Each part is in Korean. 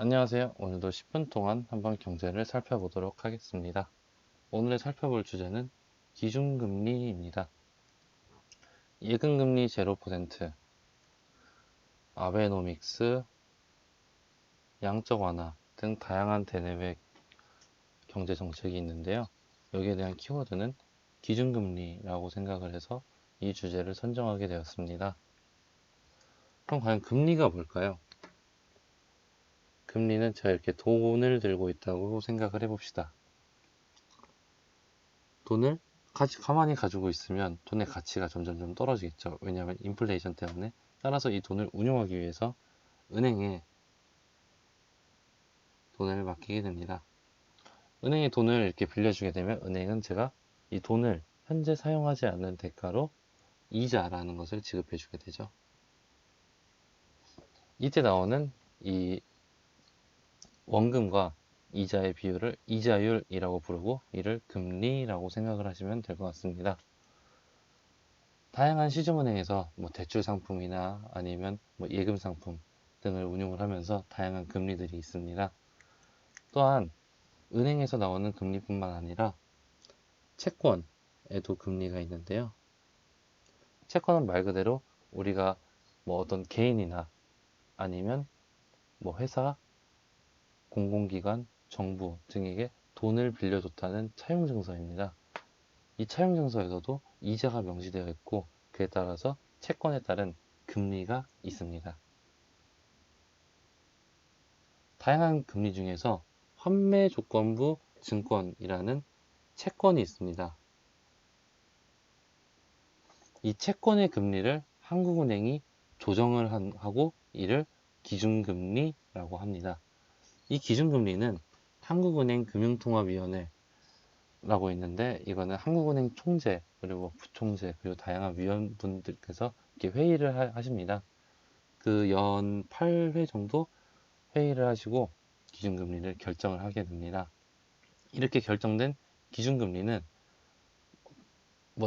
안녕하세요. 오늘도 10분 동안 한번 경제를 살펴보도록 하겠습니다. 오늘 살펴볼 주제는 기준금리입니다. 예금금리 0%, 아베노믹스, 양적 완화 등 다양한 대내외 경제 정책이 있는데요. 여기에 대한 키워드는 기준금리라고 생각을 해서 이 주제를 선정하게 되었습니다. 그럼 과연 금리가 뭘까요? 금리는 제가 이렇게 돈을 들고 있다고 생각을 해봅시다. 돈을 가만히 가지고 있으면 돈의 가치가 점점 떨어지겠죠. 왜냐하면 인플레이션 때문에. 따라서 이 돈을 운용하기 위해서 은행에 돈을 맡기게 됩니다. 은행에 돈을 이렇게 빌려주게 되면 은행은 제가 이 돈을 현재 사용하지 않는 대가로 이자라는 것을 지급해 주게 되죠. 이때 나오는 이 원금과 이자의 비율을 이자율이라고 부르고 이를 금리라고 생각을 하시면 될 것 같습니다. 다양한 시중은행에서 대출 상품이나 아니면 예금 상품 등을 운용을 하면서 다양한 금리들이 있습니다. 또한 은행에서 나오는 금리뿐만 아니라 채권에도 금리가 있는데요. 채권은 말 그대로 우리가 어떤 개인이나 아니면 회사, 공공기관, 정부 등에게 돈을 빌려줬다는 차용증서입니다. 이 차용증서에서도 이자가 명시되어 있고 그에 따라서 채권에 따른 금리가 있습니다. 다양한 금리 중에서 환매조건부 증권이라는 채권이 있습니다. 이 채권의 금리를 한국은행이 조정을 하고 이를 기준금리라고 합니다. 이 기준금리는 한국은행 금융통합위원회라고 있는데 이거는 한국은행 총재 그리고 부총재 그리고 다양한 위원분들께서 이렇게 회의를 하십니다. 그 연 8회 정도 회의를 하시고 기준금리를 결정을 하게 됩니다. 이렇게 결정된 기준금리는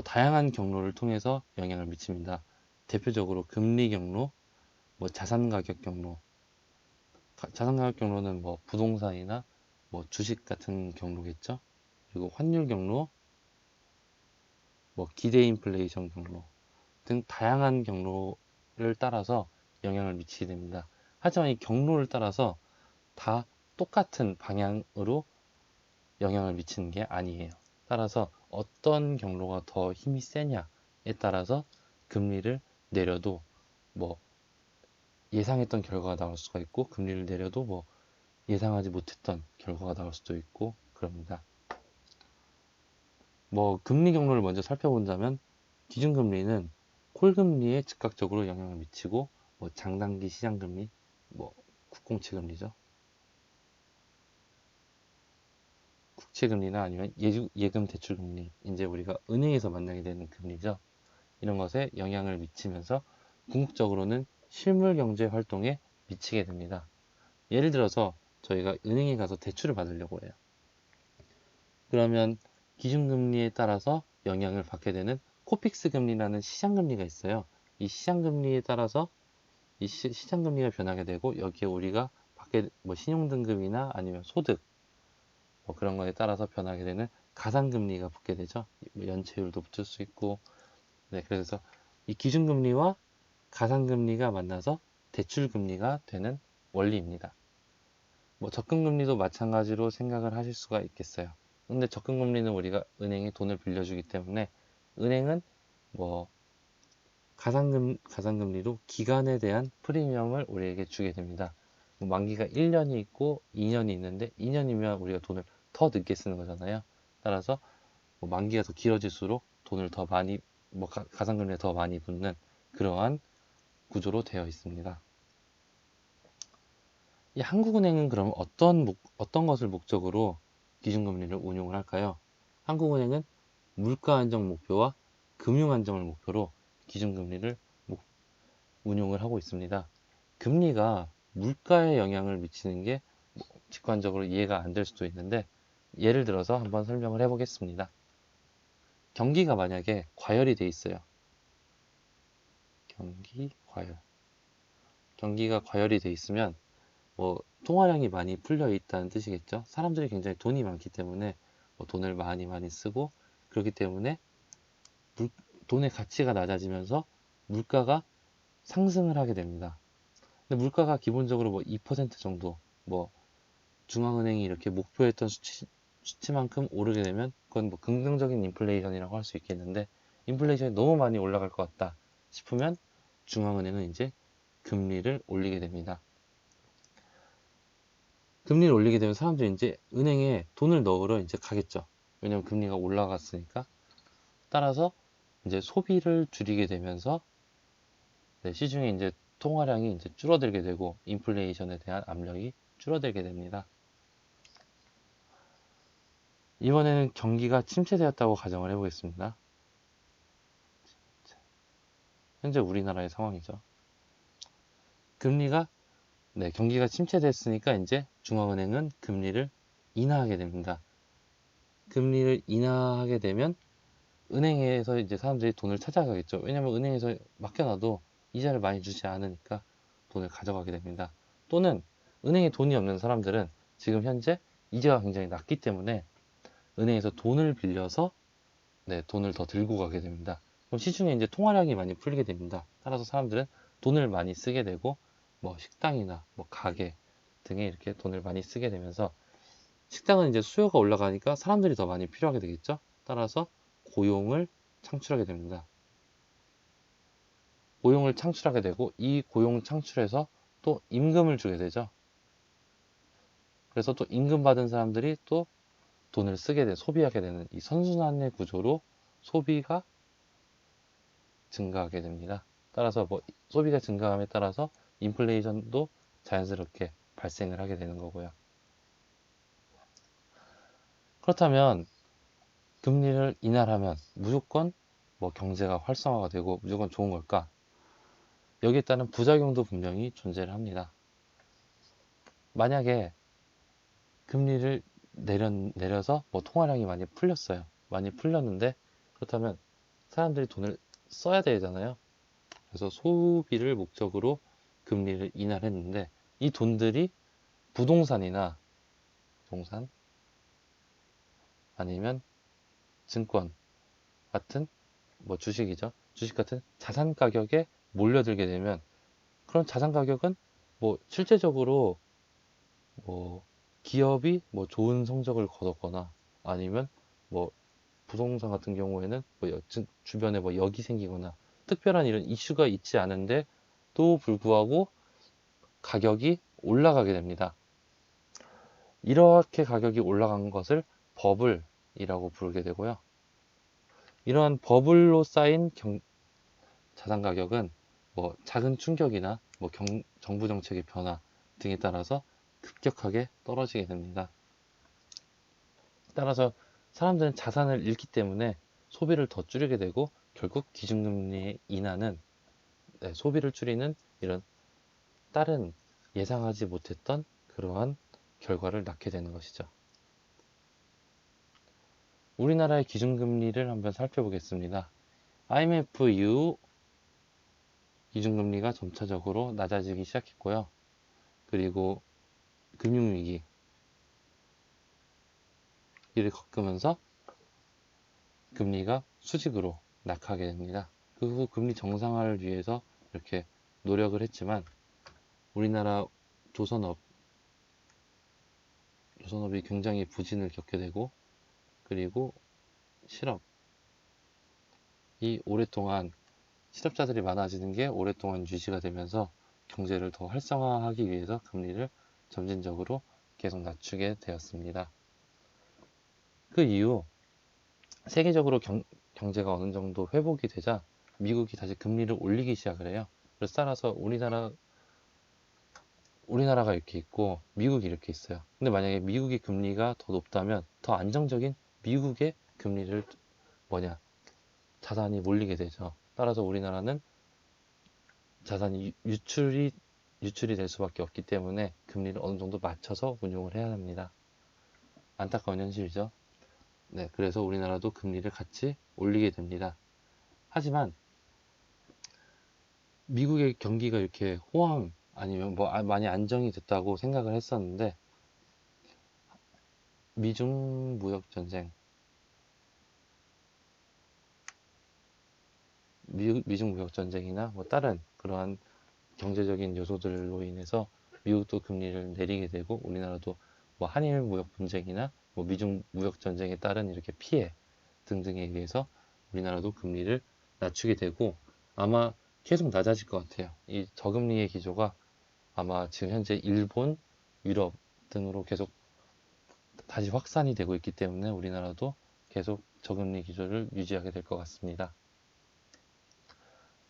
다양한 경로를 통해서 영향을 미칩니다. 대표적으로 금리 경로, 자산가격 경로, 자산가격 경로는 부동산이나 주식 같은 경로겠죠. 그리고 환율 경로, 기대 인플레이션 경로 등 다양한 경로를 따라서 영향을 미치게 됩니다. 하지만 이 경로를 따라서 다 똑같은 방향으로 영향을 미치는 게 아니에요. 따라서 어떤 경로가 더 힘이 세냐에 따라서 금리를 내려도 예상했던 결과가 나올 수가 있고 금리를 내려도 예상하지 못했던 결과가 나올 수도 있고 그럽니다. 금리 경로를 먼저 살펴본다면 기준금리는 콜금리에 즉각적으로 영향을 미치고 장단기 시장금리, 국공채금리죠. 국채금리나 아니면 예금 대출금리, 이제 우리가 은행에서 만나게 되는 금리죠. 이런 것에 영향을 미치면서 궁극적으로는 실물 경제 활동에 미치게 됩니다. 예를 들어서 저희가 은행에 가서 대출을 받으려고 해요. 그러면 기준금리에 따라서 영향을 받게 되는 코픽스 금리라는 시장금리가 있어요. 이 시장금리에 따라서 이 시장금리가 변하게 되고 여기에 우리가 받게 신용등급이나 아니면 소득 그런 거에 따라서 변하게 되는 가산금리가 붙게 되죠. 연체율도 붙을 수 있고 네, 그래서 이 기준금리와 가산금리가 만나서 대출금리가 되는 원리입니다. 적금금리도 마찬가지로 생각을 하실 수가 있겠어요. 근데 적금금리는 우리가 은행에 돈을 빌려주기 때문에 은행은 가산금리로 기간에 대한 프리미엄을 우리에게 주게 됩니다. 만기가 1년이 있고 2년이 있는데 2년이면 우리가 돈을 더 늦게 쓰는 거잖아요. 따라서 만기가 더 길어질수록 돈을 더 많이 가산금리가 더 많이 붙는 그러한 구조로 되어 있습니다. 이 한국은행은 그럼 어떤 것을 목적으로 기준금리를 운용을 할까요? 한국은행은 물가 안정 목표와 금융 안정을 목표로 기준금리를 운용을 하고 있습니다. 금리가 물가에 영향을 미치는 게 직관적으로 이해가 안 될 수도 있는데 예를 들어서 한번 설명을 해보겠습니다. 경기가 만약에 과열이 돼 있어요. 경기가 과열이 돼 있으면 뭐 통화량이 많이 풀려 있다는 뜻이겠죠. 사람들이 굉장히 돈이 많기 때문에 뭐 돈을 많이 쓰고 그렇기 때문에 물- 돈의 가치가 낮아지면서 물가가 상승을 하게 됩니다. 근데 물가가 기본적으로 뭐 2% 정도, 뭐 중앙은행이 이렇게 목표했던 수치만큼 오르게 되면 그건 뭐 긍정적인 인플레이션이라고 할 수 있겠는데, 인플레이션이 너무 많이 올라갈 것 같다 싶으면 중앙은행은 이제 금리를 올리게 됩니다. 금리를 올리게 되면 사람들이 이제 은행에 돈을 넣으러 이제 가겠죠. 왜냐면 금리가 올라갔으니까. 따라서 이제 소비를 줄이게 되면서 네, 시중에 이제 통화량이 이제 줄어들게 되고 인플레이션에 대한 압력이 줄어들게 됩니다. 이번에는 경기가 침체되었다고 가정을 해보겠습니다. 현재 우리나라의 상황이죠. 금리가 네, 경기가 침체됐으니까 이제 중앙은행은 금리를 인하하게 됩니다. 금리를 인하하게 되면 은행에서 이제 사람들이 돈을 찾아가겠죠. 왜냐면 은행에서 맡겨놔도 이자를 많이 주지 않으니까 돈을 가져가게 됩니다. 또는 은행에 돈이 없는 사람들은 지금 현재 이자가 굉장히 낮기 때문에 은행에서 돈을 빌려서 네, 돈을 더 들고 가게 됩니다. 그럼 시중에 이제 통화량이 많이 풀리게 됩니다. 따라서 사람들은 돈을 많이 쓰게 되고 뭐 식당이나 뭐 가게 등에 이렇게 돈을 많이 쓰게 되면서 식당은 이제 수요가 올라가니까 사람들이 더 많이 필요하게 되겠죠. 따라서 고용을 창출하게 됩니다. 고용을 창출하게 되고 이 고용 창출에서 또 임금을 주게 되죠. 그래서 또 임금 받은 사람들이 또 돈을 쓰게 돼 소비하게 되는 이 선순환의 구조로 소비가 증가하게 됩니다. 따라서 뭐 소비가 증가함에 따라서 인플레이션도 자연스럽게 발생을 하게 되는 거고요. 그렇다면 금리를 인하하면 무조건 뭐 경제가 활성화가 되고 무조건 좋은 걸까? 여기에 따른 부작용도 분명히 존재를 합니다. 만약에 금리를 내려서 뭐 통화량이 많이 풀렸어요. 많이 풀렸는데 그렇다면 사람들이 돈을 써야 되잖아요. 그래서 소비를 목적으로 금리를 인하를 했는데 이 돈들이 부동산이나 부동산 아니면 증권 같은 뭐 주식이죠. 주식 같은 자산 가격에 몰려들게 되면 그런 자산 가격은 뭐 실제적으로 뭐 기업이 뭐 좋은 성적을 거뒀거나 아니면 뭐 부동산 같은 경우에는 뭐 주변에 뭐 역이 생기거나 특별한 이런 이슈가 있지 않은데 또 불구하고 가격이 올라가게 됩니다. 이렇게 가격이 올라간 것을 버블이라고 부르게 되고요. 이러한 버블로 쌓인 자산 가격은 뭐 작은 충격이나 뭐 정부 정책의 변화 등에 따라서 급격하게 떨어지게 됩니다. 따라서 사람들은 자산을 잃기 때문에 소비를 더 줄이게 되고 결국 기준금리 인하는 네, 소비를 줄이는 이런 다른 예상하지 못했던 그러한 결과를 낳게 되는 것이죠. 우리나라의 기준금리를 한번 살펴보겠습니다. IMF 이후 기준금리가 점차적으로 낮아지기 시작했고요. 그리고 금융위기를 겪으면서 금리가 수직으로 낙하게 됩니다. 그 후 금리 정상화를 위해서 이렇게 노력을 했지만 우리나라 조선업, 조선업이 굉장히 부진을 겪게 되고 그리고 실업이 오랫동안 실업자들이 많아지는 게 오랫동안 유지가 되면서 경제를 더 활성화하기 위해서 금리를 점진적으로 계속 낮추게 되었습니다. 그 이후 세계적으로 경제가 어느 정도 회복이 되자 미국이 다시 금리를 올리기 시작을 해요. 그래서 따라서 우리나라가 이렇게 있고 미국이 이렇게 있어요. 근데 만약에 미국의 금리가 더 높다면 더 안정적인 미국의 금리를 뭐냐 자산이 몰리게 되죠. 따라서 우리나라는 자산이 유출이 될 수밖에 없기 때문에 금리를 어느 정도 맞춰서 운용을 해야 합니다. 안타까운 현실이죠. 네, 그래서 우리나라도 금리를 같이 올리게 됩니다. 하지만 미국의 경기가 이렇게 호황, 아니면 뭐 많이 안정이 됐다고 생각을 했었는데 미중 무역 전쟁, 미중 무역 전쟁이나 뭐 다른 그러한 경제적인 요소들로 인해서 미국도 금리를 내리게 되고 우리나라도 뭐 한일 무역 분쟁이나 뭐 미중 무역 전쟁에 따른 이렇게 피해 등등에 의해서 우리나라도 금리를 낮추게 되고 아마 계속 낮아질 것 같아요. 이 저금리의 기조가 아마 지금 현재 일본, 유럽 등으로 계속 다시 확산이 되고 있기 때문에 우리나라도 계속 저금리 기조를 유지하게 될 것 같습니다.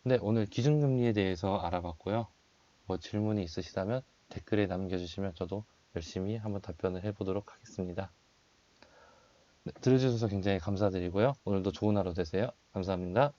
네, 오늘 기준금리에 대해서 알아봤고요. 뭐 질문이 있으시다면 댓글에 남겨주시면 저도 열심히 한번 답변을 해보도록 하겠습니다. 네, 들어주셔서 굉장히 감사드리고요. 오늘도 좋은 하루 되세요. 감사합니다.